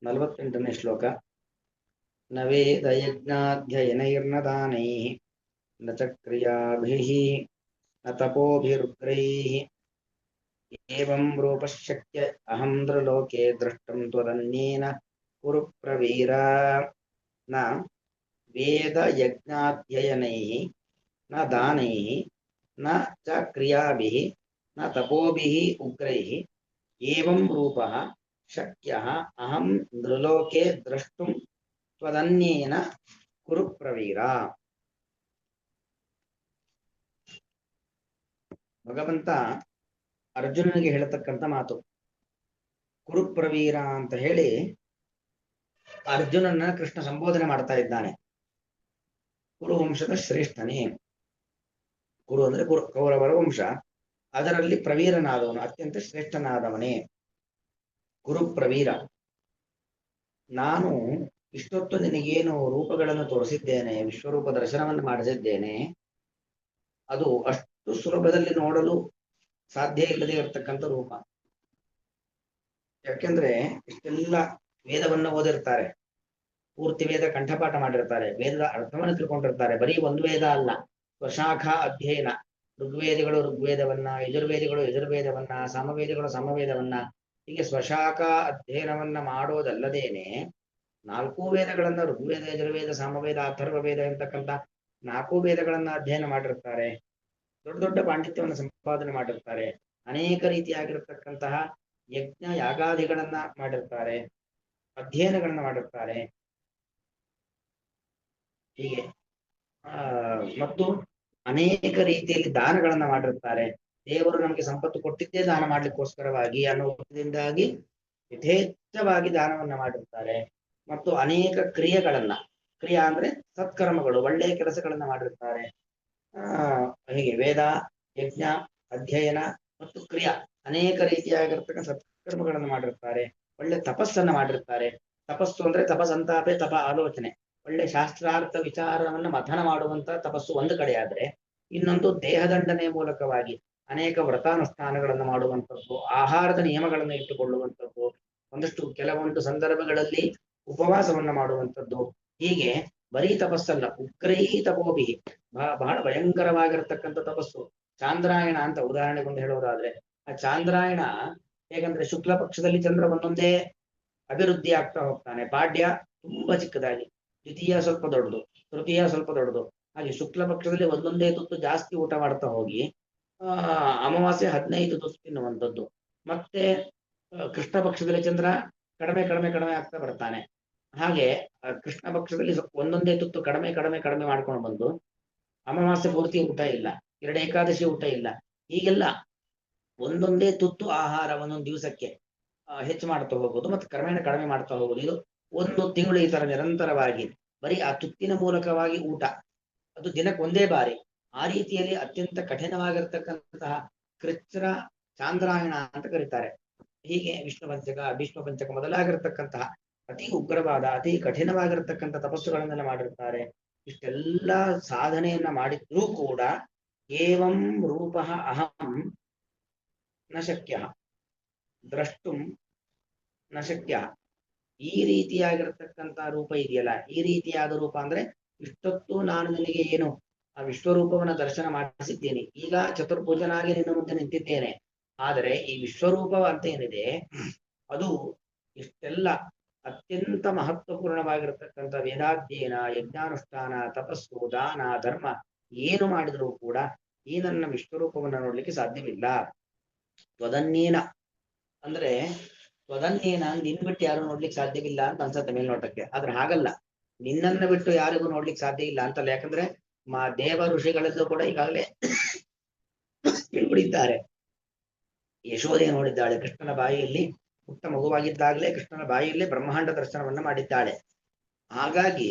48ನೇ ಶ್ಲೋಕ. ನ ವೇದಯಜ್ಞಾಧ್ಯಯನೈರ್ನ ದಾನೈಃ ನ ಚ ಕ್ರಿಯಾಭಿಃ ನ ತಪೋಭಿರುಗ್ರೈಃ ಏವಂ ರೂಪಶ್ಶಕ್ಯ ಅಹಂ ನೃಲೋಕೆ ದ್ರಷ್ಟುಂ ತ್ವದನ್ಯೇನ ಕುರು ಪ್ರವೀರ. ನ ವೇದಯಜ್ಞಾಧ್ಯಯನೈಃ ನ ದಾನೈಃ ನ ಚ ಕ್ರಿಯಾಭಿಃ ನ ತಪೋಭಿಃ ಉಗ್ರೈಃ ಏವಂ ರೂಪಃ ಶಕ್ಯಃ ಅಹಂ ನೃಲೋಕೆ ದ್ರಷ್ಟುಂ ತ್ವದನ್ಯೇನ ಕುರು ಪ್ರವೀರ. ಭಗವಂತ ಅರ್ಜುನನಿಗೆ ಹೇಳತಕ್ಕಂಥ ಮಾತು ಕುರು ಪ್ರವೀರ ಅಂತ ಹೇಳಿ ಅರ್ಜುನನ ಕೃಷ್ಣ ಸಂಬೋಧನೆ ಮಾಡ್ತಾ ಇದ್ದಾನೆ. ಕುರುವಂಶದ ಶ್ರೇಷ್ಠನೇ. ಕುರು ಅಂದ್ರೆ ಕೌರವರ ವಂಶ, ಅದರಲ್ಲಿ ಪ್ರವೀರನಾದವನು, ಅತ್ಯಂತ ಶ್ರೇಷ್ಠನಾದವನೇ ಕುರು ಪ್ರವೀರ. ನಾನು ಇಷ್ಟೊತ್ತು ನಿನಗೇನು ರೂಪಗಳನ್ನು ತೋರಿಸಿದ್ದೇನೆ, ವಿಶ್ವರೂಪ ದರ್ಶನವನ್ನು ಮಾಡಿಸಿದ್ದೇನೆ, ಅದು ಅಷ್ಟು ಸುಲಭದಲ್ಲಿ ನೋಡಲು ಸಾಧ್ಯ ಇಲ್ಲದೆ ಇರತಕ್ಕಂಥ ರೂಪ. ಯಾಕೆಂದ್ರೆ ಇಷ್ಟೆಲ್ಲ ವೇದವನ್ನು ಓದಿರ್ತಾರೆ, ಪೂರ್ತಿ ವೇದ ಕಂಠಪಾಠ ಮಾಡಿರ್ತಾರೆ, ವೇದದ ಅರ್ಥವನ್ನು ತಿಳ್ಕೊಂಡಿರ್ತಾರೆ. ಬರೀ ಒಂದು ವೇದ ಅಲ್ಲ, ಸ್ವಶಾಖಾ ಅಧ್ಯಯನ. ಋಗ್ವೇದಿಗಳು ಋಗ್ವೇದವನ್ನ, ಯಜುರ್ವೇದಿಗಳು ಯಜುರ್ವೇದವನ್ನ, ಸಾಮವೇದಿಗಳು ಸಾಮವೇದವನ್ನ, ಹೀಗೆ ಸ್ವಶಾಖಾ ಅಧ್ಯಯನವನ್ನ ಮಾಡೋದಲ್ಲದೇನೆ 4 ವೇದಗಳನ್ನ, ಋಗ್ವೇದ ಯಜುರ್ವೇದ ಸಾಮವೇದ ಅಥರ್ವ ವೇದ ಎಂತಕ್ಕಂಥ 4 ವೇದಗಳನ್ನ ಅಧ್ಯಯನ ಮಾಡಿರ್ತಾರೆ. ದೊಡ್ಡ ದೊಡ್ಡ ಪಾಂಡಿತ್ಯವನ್ನು ಸಂಪಾದನೆ ಮಾಡಿರ್ತಾರೆ. ಅನೇಕ ರೀತಿಯಾಗಿರ್ತಕ್ಕಂತಹ ಯಜ್ಞ ಯಾಗಾದಿಗಳನ್ನ ಮಾಡಿರ್ತಾರೆ, ಅಧ್ಯಯನಗಳನ್ನ ಮಾಡಿರ್ತಾರೆ. ಹೀಗೆ ಮತ್ತು ಅನೇಕ ರೀತಿಯಲ್ಲಿ ದಾನಗಳನ್ನ ಮಾಡಿರ್ತಾರೆ. ದೇವರು ನಮಗೆ ಸಂಪತ್ತು ಕೊಟ್ಟಿದ್ದೇ ದಾನ ಮಾಡ್ಲಿಕ್ಕೋಸ್ಕರವಾಗಿ ಅನ್ನೋದ್ರಿಂದಾಗಿ ಯಥೇಚ್ಛವಾಗಿ ದಾನವನ್ನ ಮಾಡಿರ್ತಾರೆ. ಮತ್ತು ಅನೇಕ ಕ್ರಿಯೆಗಳನ್ನ, ಕ್ರಿಯಾ ಅಂದ್ರೆ ಸತ್ಕರ್ಮಗಳು, ಒಳ್ಳೆಯ ಕೆಲಸಗಳನ್ನ ಮಾಡಿರ್ತಾರೆ. ಹೀಗೆ ವೇದ, ಯಜ್ಞ, ಅಧ್ಯಯನ ಮತ್ತು ಕ್ರಿಯಾ, ಅನೇಕ ರೀತಿಯಾಗಿರ್ತಕ್ಕಂಥ ಸತ್ಕರ್ಮಗಳನ್ನು ಮಾಡಿರ್ತಾರೆ. ಒಳ್ಳೆ ತಪಸ್ಸನ್ನ ಮಾಡಿರ್ತಾರೆ. ತಪಸ್ಸು ಅಂದ್ರೆ ತಪಸಂತಾಪೆ ತಪ ಆಲೋಚನೆ, ಒಳ್ಳೆ ಶಾಸ್ತ್ರಾರ್ಥ ವಿಚಾರವನ್ನ ಮಥನ ಮಾಡುವಂತ ತಪಸ್ಸು ಒಂದು ಕಡೆ ಆದ್ರೆ, ಇನ್ನೊಂದು ದೇಹದಂಡನೆಯ ಮೂಲಕವಾಗಿ ಅನೇಕ ವ್ರತಾನುಷ್ಠಾನಗಳನ್ನು ಮಾಡುವಂಥದ್ದು, ಆಹಾರದ ನಿಯಮಗಳನ್ನು ಇಟ್ಟುಕೊಳ್ಳುವಂಥದ್ದು, ಕೆಲವೊಂದು ಸಂದರ್ಭಗಳಲ್ಲಿ ಉಪವಾಸವನ್ನ ಮಾಡುವಂಥದ್ದು. ಹೀಗೆ ಬರೀ ತಪಸ್ಸಲ್ಲ, ಉಗ್ರೈ ತಪೋಭಿ, ಬಹಳ ಭಯಂಕರವಾಗಿರತಕ್ಕಂಥ ತಪಸ್ಸು. ಚಾಂದ್ರಾಯಣ ಅಂತ ಉದಾಹರಣೆಗೊಂದು ಹೇಳೋದಾದ್ರೆ, ಆ ಚಾಂದ್ರಾಯಣ ಹೇಗಂದ್ರೆ ಶುಕ್ಲ ಪಕ್ಷದಲ್ಲಿ ಚಂದ್ರ ಒಂದೊಂದೇ ಅಭಿವೃದ್ಧಿ ಆಗ್ತಾ ಹೋಗ್ತಾನೆ. ಪಾಡ್ಯ ತುಂಬಾ ಚಿಕ್ಕದಾಗಿ, ದ್ವಿತೀಯ ಸ್ವಲ್ಪ ದೊಡ್ಡದು, ತೃತೀಯ ಸ್ವಲ್ಪ ದೊಡ್ಡದು, ಹಾಗೆ ಶುಕ್ಲ ಪಕ್ಷದಲ್ಲಿ ಒಂದೊಂದೇ ತುತ್ತು ಜಾಸ್ತಿ ಊಟ ಮಾಡ್ತಾ ಹೋಗಿ ಅಮಾವಾಸ್ಯೆ 15 ತುತ್ತು ತಿನ್ನುವಂಥದ್ದು. ಮತ್ತೆ ಕೃಷ್ಣ ಪಕ್ಷದಲ್ಲಿ ಚಂದ್ರ ಕಡಿಮೆ ಕಡಿಮೆ ಕಡಿಮೆ ಆಗ್ತಾ ಬರ್ತಾನೆ. ಹಾಗೆ ಕೃಷ್ಣ ಪಕ್ಷದಲ್ಲಿ ಒಂದೊಂದೇ ತುತ್ತು ಕಡಿಮೆ ಕಡಿಮೆ ಕಡಿಮೆ ಮಾಡ್ಕೊಂಡು ಬಂದು ಅಮಾವಾಸ್ಯೆ ಪೂರ್ತಿ ಊಟ ಇಲ್ಲ, 2 ಏಕಾದಶಿ ಊಟ ಇಲ್ಲ, ಹೀಗೆಲ್ಲ ಒಂದೊಂದೇ ತುತ್ತು ಆಹಾರ ಒಂದೊಂದು ದಿವಸಕ್ಕೆ ಹೆಚ್ಚು ಮಾಡ್ತಾ ಹೋಗೋದು, ಮತ್ತೆ ಕ್ರಮೇಣ ಕಡಿಮೆ ಮಾಡ್ತಾ ಹೋಗೋದು. ಇದು 1 ತಿಂಗಳು ಈ ತರ ನಿರಂತರವಾಗಿ ಬರೀ ಆ ತುತ್ತಿನ ಮೂಲಕವಾಗಿ ಊಟ, ಅದು ದಿನಕ್ಕೆ ಒಂದೇ ಬಾರಿ. ಆ ರೀತಿಯಲ್ಲಿ ಅತ್ಯಂತ ಕಠಿಣವಾಗಿರ್ತಕ್ಕಂತಹ ಕೃಚ್ರ ಚಾಂದ್ರಾಯಣ ಅಂತ ಕರೀತಾರೆ. ಹೀಗೆ ವಿಷ್ಣು ಪಂಚಕ, ಭೀಷ್ಮ ಪಂಚಕ ಮೊದಲಾಗಿರ್ತಕ್ಕಂತಹ ಅತಿ ಉಗ್ರವಾದ, ಅತಿ ಕಠಿಣವಾಗಿರ್ತಕ್ಕಂಥ ತಪಸ್ಸುಗಳನ್ನೆಲ್ಲ ಮಾಡಿರ್ತಾರೆ. ಇಷ್ಟೆಲ್ಲ ಸಾಧನೆಯನ್ನ ಮಾಡಿದ್ರೂ ಕೂಡ ಏವಂ ರೂಪ ಅಹಂ ನ ಶಕ್ಯ ದ್ರಷ್ಟುಂ ನ ಶಕ್ಯ. ಈ ರೀತಿಯಾಗಿರ್ತಕ್ಕಂಥ ರೂಪ ಇದೆಯಲ್ಲ, ಈ ರೀತಿಯಾದ ರೂಪ ಅಂದ್ರೆ ಇಷ್ಟೊತ್ತು ನಾನು ನಿನಗೆ ಏನು ಆ ವಿಶ್ವರೂಪವನ್ನ ದರ್ಶನ ಮಾಡಿಸಿದ್ದೇನೆ, ಈಗ ಚತುರ್ಭುಜನಾಗಿ ನಿನ್ನ ಮುಂದೆ ನಿಂತಿದ್ದೇನೆ. ಆದರೆ ಈ ವಿಶ್ವರೂಪ ಅಂತ ಏನಿದೆ, ಅದು ಇಷ್ಟೆಲ್ಲ ಅತ್ಯಂತ ಮಹತ್ವಪೂರ್ಣವಾಗಿರತಕ್ಕಂಥ ವೇದಾಧ್ಯಯನ, ಯಜ್ಞಾನುಷ್ಠಾನ, ತಪಸ್ಸು, ದಾನ, ಧರ್ಮ ಏನು ಮಾಡಿದರೂ ಕೂಡ ಈ ನನ್ನ ವಿಶ್ವರೂಪವನ್ನು ನೋಡ್ಲಿಕ್ಕೆ ಸಾಧ್ಯವಿಲ್ಲ. ತ್ವದನ್ಯೇನ ಅಂದ್ರೆ ತ್ವದನ್ಯೇನ, ನಿನ್ ಬಿಟ್ಟು ಯಾರು ನೋಡ್ಲಿಕ್ಕೆ ಸಾಧ್ಯವಿಲ್ಲ ಅಂತ ಅನ್ಸತ್ತೆ ಮೇಲ್ನೋಟಕ್ಕೆ. ಆದ್ರೆ ಹಾಗಲ್ಲ, ನಿನ್ನನ್ನು ಬಿಟ್ಟು ಯಾರಿಗೂ ನೋಡ್ಲಿಕ್ಕೆ ಸಾಧ್ಯ ಇಲ್ಲ ಅಂತಲ್ಲ. ಯಾಕಂದ್ರೆ ದೇವ ಋಷಿಗಳಲ್ಲೂ ಕೂಡ ಈಗಾಗಲೇ ತಿಳ್ಕೊಂಡಿದ್ದಾರೆ. ಯಶೋದೆ ನೋಡಿದ್ದಾಳೆ, ಕೃಷ್ಣನ ಬಾಯಿಯಲ್ಲಿ ಪುಟ್ಟ ಮಗುವಾಗಿದ್ದಾಗಲೇ ಕೃಷ್ಣನ ಬಾಯಿಯಲ್ಲೇ ಬ್ರಹ್ಮಾಂಡ ದರ್ಶನವನ್ನ ಮಾಡಿದ್ದಾಳೆ. ಹಾಗಾಗಿ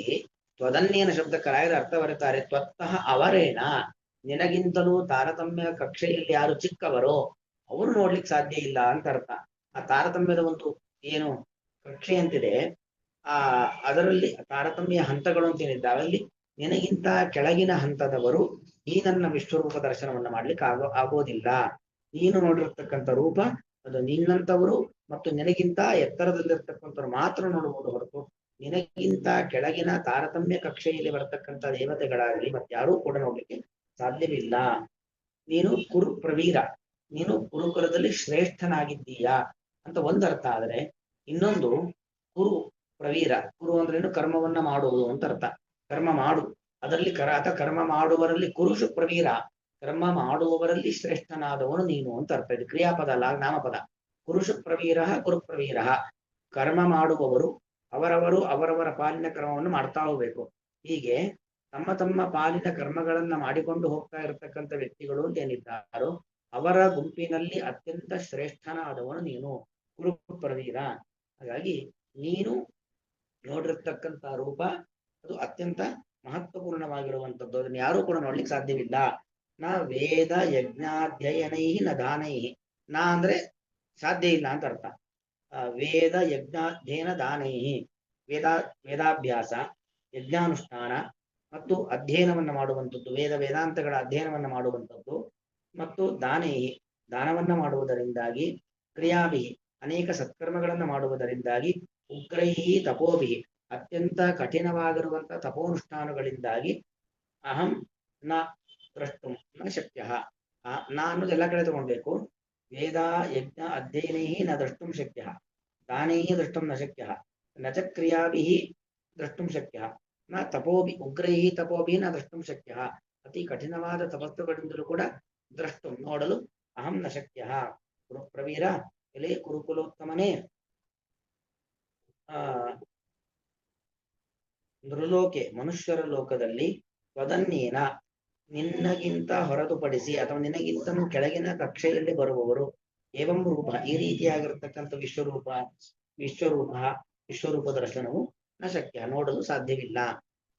ತ್ವದನ್ಯೇನ ಶಬ್ದಕ್ಕೆ ರಾಯರ ಅರ್ಥ ಬರುತ್ತಾರೆ, ತ್ವತ್ತಃ ಅವರೇನ, ನಿನಗಿಂತಲೂ ತಾರತಮ್ಯ ಕಕ್ಷೆಯಲ್ಲಿ ಯಾರು ಚಿಕ್ಕವರೋ ಅವರು ನೋಡ್ಲಿಕ್ಕೆ ಸಾಧ್ಯ ಇಲ್ಲ ಅಂತ ಅರ್ಥ. ಆ ತಾರತಮ್ಯದ ಒಂದು ಏನು ಕಕ್ಷೆ ಅಂತಿದೆ, ಅದರಲ್ಲಿ ತಾರತಮ್ಯ ಹಂತಗಳು ಅಂತ ಏನಿದ್ದಾವೆ, ಅಲ್ಲಿ ನಿನಗಿಂತ ಕೆಳಗಿನ ಹಂತದವರು ಈ ನನ್ನ ವಿಶ್ವರೂಪ ದರ್ಶನವನ್ನ ಮಾಡ್ಲಿಕ್ಕೆ ಆಗೋದಿಲ್ಲ. ನೀನು ನೋಡಿರ್ತಕ್ಕಂಥ ರೂಪ ಅದು ನಿನ್ನಂತವರು ಮತ್ತು ನಿನಗಿಂತ ಎತ್ತರದಲ್ಲಿರ್ತಕ್ಕಂಥವ್ರು ಮಾತ್ರ ನೋಡುವುದು ಹೊರತು ನಿನಗಿಂತ ಕೆಳಗಿನ ತಾರತಮ್ಯ ಕಕ್ಷೆಯಲ್ಲಿ ಬರತಕ್ಕಂಥ ದೇವತೆಗಳಾಗಲಿ ಮತ್ತಾರೂ ಕೂಡ ನೋಡ್ಲಿಕ್ಕೆ ಸಾಧ್ಯವಿಲ್ಲ. ನೀನು ಕುರು ಪ್ರವೀರ, ನೀನು ಕುರುಕುಲದಲ್ಲಿ ಶ್ರೇಷ್ಠನಾಗಿದ್ದೀಯಾ ಅಂತ ಒಂದು ಅರ್ಥ. ಆದರೆ ಇನ್ನೊಂದು ಕುರು ಪ್ರವೀರ, ಕುರು ಅಂದ್ರೇನು? ಕರ್ಮವನ್ನ ಮಾಡುವುದು ಅಂತ ಅರ್ಥ. ಕರ್ಮ ಮಾಡು, ಅದರಲ್ಲಿ ಕರ್ಮ ಮಾಡುವವರಲ್ಲಿ ಕುರುಷು ಪ್ರವೀರ, ಕರ್ಮ ಮಾಡುವವರಲ್ಲಿ ಶ್ರೇಷ್ಠನಾದವನು ನೀನು ಅಂತ ಅರ್ಥ. ಇದು ಕ್ರಿಯಾಪದ ಅಲ್ಲ, ನಾಮಪದ. ಕುರುಷು ಪ್ರವೀರ ಕುರು ಪ್ರವೀರ, ಕರ್ಮ ಮಾಡುವವರು ಅವರವರು ಅವರವರ ಪಾಲಿನ ಕರ್ಮವನ್ನು ಮಾಡ್ತಾ ಹೋಗ್ಬೇಕು. ಹೀಗೆ ತಮ್ಮ ತಮ್ಮ ಪಾಲಿನ ಕರ್ಮಗಳನ್ನ ಮಾಡಿಕೊಂಡು ಹೋಗ್ತಾ ಇರತಕ್ಕಂಥ ವ್ಯಕ್ತಿಗಳು ಏನಿದ್ದಾರೋ ಅವರ ಗುಂಪಿನಲ್ಲಿ ಅತ್ಯಂತ ಶ್ರೇಷ್ಠನಾದವನು ನೀನು ಕುರು ಪ್ರವೀರ. ಹಾಗಾಗಿ ನೀನು ನೋಡಿರ್ತಕ್ಕಂಥ ರೂಪ ಅದು ಅತ್ಯಂತ ಮಹತ್ವಪೂರ್ಣವಾಗಿರುವಂಥದ್ದು. ಅದನ್ನು ಯಾರೂ ಕೂಡ ನೋಡ್ಲಿಕ್ಕೆ ಸಾಧ್ಯವಿಲ್ಲ. ನ ವೇದ ಯಜ್ಞಾಧ್ಯಯನೈ ನ ದಾನೈ. ನಾ ಅಂದ್ರೆ ಸಾಧ್ಯ ಇಲ್ಲ ಅಂತ ಅರ್ಥ. ವೇದ ಯಜ್ಞಾಧ್ಯಯನ ದಾನೈ, ವೇದಾಭ್ಯಾಸ, ಯಜ್ಞಾನುಷ್ಠಾನ ಮತ್ತು ಅಧ್ಯಯನವನ್ನ ಮಾಡುವಂಥದ್ದು, ವೇದಾಂತಗಳ ಅಧ್ಯಯನವನ್ನ ಮಾಡುವಂಥದ್ದು, ಮತ್ತು ದಾನೈ, ದಾನವನ್ನ ಮಾಡುವುದರಿಂದಾಗಿ, ಕ್ರಿಯಾಭಿ, ಅನೇಕ ಸತ್ಕರ್ಮಗಳನ್ನು ಮಾಡುವುದರಿಂದಾಗಿ, ಉಗ್ರೈಹಿ ತಪೋಭಿ, ಅತ್ಯಂತ ಕಠಿಣವಾಗಿರುವಂತಹ ತಪೋನುಷ್ಠಾನಗಳಿಂದಾಗಿ, ಅಹಂ ನ ದ್ರಷ್ಟುಂ ನ ಶಕ್ಯ. ನಾ ಅನ್ನೋದು ಎಲ್ಲ ಕಡೆ ತಗೊಳ್ಬೇಕು. ವೇದ ಯಜ್ಞ ಅಧ್ಯಯನೈ ನ ದ್ರಷ್ಟುಂ ಶಕ್ಯ, ದಾನೈ ದ್ರಷ್ಟುಂ ನ ಶಕ್ಯ, ನ ಚ ಕ್ರಿಯಾಭಿ ದ್ರಷ್ಟುಂ ಶಕ್ಯ, ನ ತಪೋಭಿ ಉಗ್ರೈ ತಪೋಭಿ ನ ದ್ರಷ್ಟುಂ ಶಕ್ಯ. ಅತಿ ಕಠಿಣವಾದ ತಪಸ್ಸುಗಳಿಂದಲೂ ಕೂಡ ದ್ರಷ್ಟುಂ ನೋಡಲು ಅಹಂ ನ ಶಕ್ಯ. ಕುರು ಪ್ರವೀರ, ಎಲೆ ಕುರುಕುಲೋತ್ತಮನೇ, ನೃಲೋಕೆ ಮನುಷ್ಯರ ಲೋಕದಲ್ಲಿ ತ್ವದನ್ಯೇನ ನಿನ್ನಗಿಂತ ಹೊರತುಪಡಿಸಿ ಅಥವಾ ನಿನಗಿಂತ ಕೆಳಗಿನ ಕಕ್ಷೆಯಲ್ಲಿ ಬರುವವರು, ಏವಂ ರೂಪ, ಈ ರೀತಿಯಾಗಿರ್ತಕ್ಕಂಥ ವಿಶ್ವರೂಪ ದರ್ಶನವು ನ ಶಕ್ಯ, ನೋಡಲು ಸಾಧ್ಯವಿಲ್ಲ.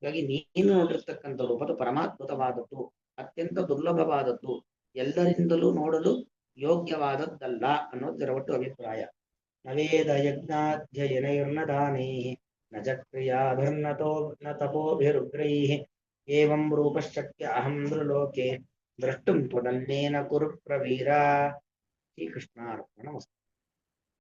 ಹಾಗಾಗಿ ನೀನು ನೋಡಿರ್ತಕ್ಕಂಥ ರೂಪದ ಪರಮಾತ್ಮತವಾದದ್ದು, ಅತ್ಯಂತ ದುರ್ಲಭವಾದದ್ದು, ಎಲ್ಲರಿಂದಲೂ ನೋಡಲು ಯೋಗ್ಯವಾದದ್ದಲ್ಲ ಅನ್ನೋದರ ಒಟ್ಟು ಅಭಿಪ್ರಾಯ. ನವೇದ ಯಜ್ಞಾಧ್ಯಯನೈರ್ನ ದಾನೈ ನ ಚ ಕ್ರಿಯಾಭಿರ್ನತೋ ನ ತಪೋಭಿರುಗ್ರೈಃ ಏವಂ ರೂಪಶ್ಚಕ್ಯ ಅಹಂ ನೃಲೋಕೆ ದ್ರಷ್ಟುಂ ತ್ವದನ್ಯೇನ ಕುರು ಪ್ರವೀರ. ಶ್ರೀಕೃಷ್ಣಾರ್ಪಣಮಸ್ತು.